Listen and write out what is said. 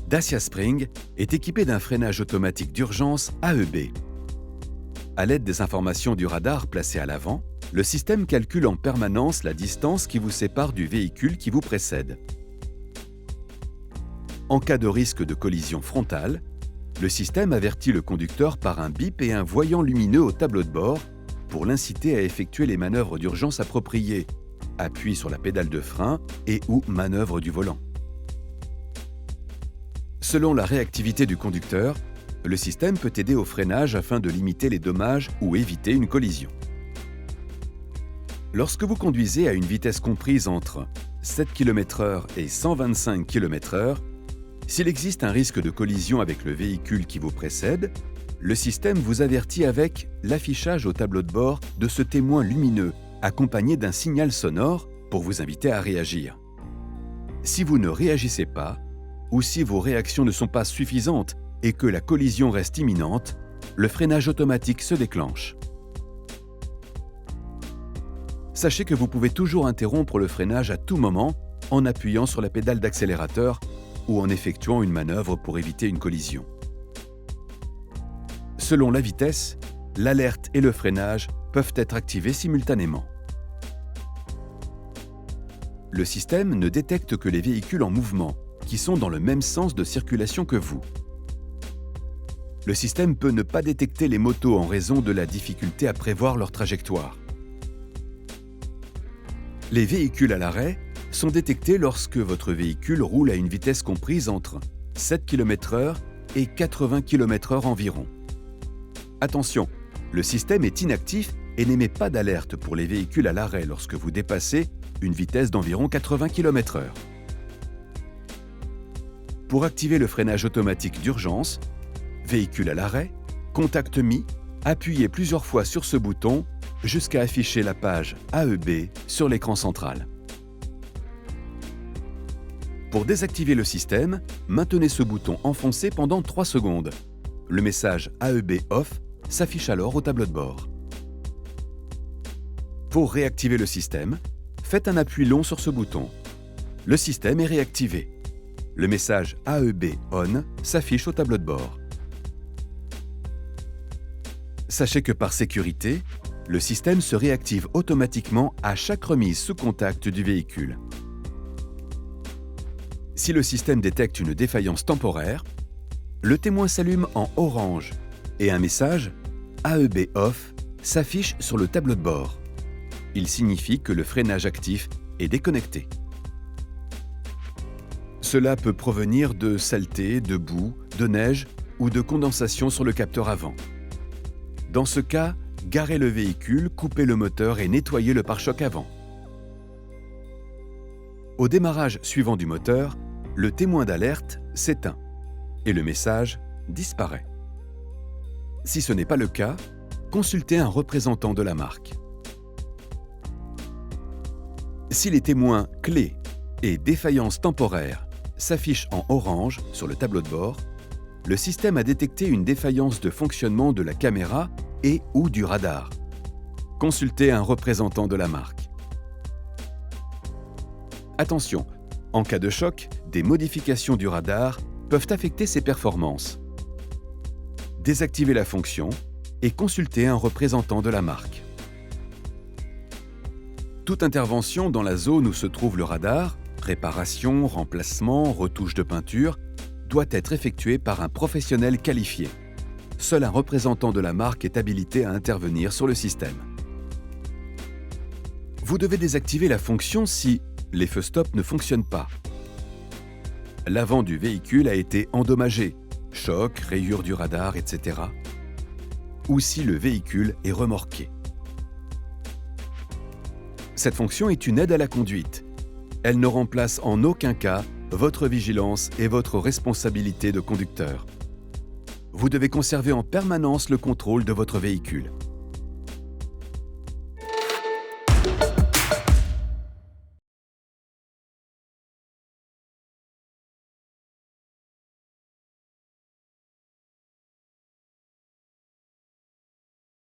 Dacia Spring est équipé d'un freinage automatique d'urgence AEB. À l'aide des informations du radar placé à l'avant, le système calcule en permanence la distance qui vous sépare du véhicule qui vous précède. En cas de risque de collision frontale, le système avertit le conducteur par un bip et un voyant lumineux au tableau de bord pour l'inciter à effectuer les manœuvres d'urgence appropriées, appui sur la pédale de frein et ou manœuvre du volant. Selon la réactivité du conducteur, le système peut aider au freinage afin de limiter les dommages ou éviter une collision. Lorsque vous conduisez à une vitesse comprise entre 7 km/h et 125 km/h, s'il existe un risque de collision avec le véhicule qui vous précède, le système vous avertit avec l'affichage au tableau de bord de ce témoin lumineux, accompagné d'un signal sonore pour vous inviter à réagir. Si vous ne réagissez pas, ou si vos réactions ne sont pas suffisantes et que la collision reste imminente, le freinage automatique se déclenche. Sachez que vous pouvez toujours interrompre le freinage à tout moment en appuyant sur la pédale d'accélérateur ou en effectuant une manœuvre pour éviter une collision. Selon la vitesse, l'alerte et le freinage peuvent être activés simultanément. Le système ne détecte que les véhicules en mouvement, qui sont dans le même sens de circulation que vous. Le système peut ne pas détecter les motos en raison de la difficulté à prévoir leur trajectoire. Les véhicules à l'arrêt sont détectés lorsque votre véhicule roule à une vitesse comprise entre 7 km/h et 80 km/h environ. Attention, le système est inactif et n'émet pas d'alerte pour les véhicules à l'arrêt lorsque vous dépassez une vitesse d'environ 80 km/h. Pour activer le freinage automatique d'urgence, véhicule à l'arrêt, contact mis, appuyez plusieurs fois sur ce bouton jusqu'à afficher la page AEB sur l'écran central. Pour désactiver le système, maintenez ce bouton enfoncé pendant 3 secondes. Le message AEB OFF s'affiche alors au tableau de bord. Pour réactiver le système, faites un appui long sur ce bouton. Le système est réactivé. Le message AEB ON s'affiche au tableau de bord. Sachez que par sécurité, le système se réactive automatiquement à chaque remise sous contact du véhicule. Si le système détecte une défaillance temporaire, le témoin s'allume en orange et un message AEB OFF s'affiche sur le tableau de bord. Il signifie que le freinage actif est déconnecté. Cela peut provenir de saleté, de boue, de neige ou de condensation sur le capteur avant. Dans ce cas, garez le véhicule, coupez le moteur et nettoyez le pare-choc avant. Au démarrage suivant du moteur, le témoin d'alerte s'éteint et le message disparaît. Si ce n'est pas le cas, consultez un représentant de la marque. Si les témoins clés et défaillance temporaire s'affichent en orange sur le tableau de bord, le système a détecté une défaillance de fonctionnement de la caméra et ou du radar. Consultez un représentant de la marque. Attention, en cas de choc, des modifications du radar peuvent affecter ses performances. Désactivez la fonction et consultez un représentant de la marque. Toute intervention dans la zone où se trouve le radar, réparation, remplacement, retouche de peinture, doit être effectuée par un professionnel qualifié. Seul un représentant de la marque est habilité à intervenir sur le système. Vous devez désactiver la fonction si les feux stop ne fonctionnent pas. L'avant du véhicule a été endommagé, choc, rayures du radar, etc. Ou si le véhicule est remorqué. Cette fonction est une aide à la conduite. Elle ne remplace en aucun cas votre vigilance et votre responsabilité de conducteur. Vous devez conserver en permanence le contrôle de votre véhicule.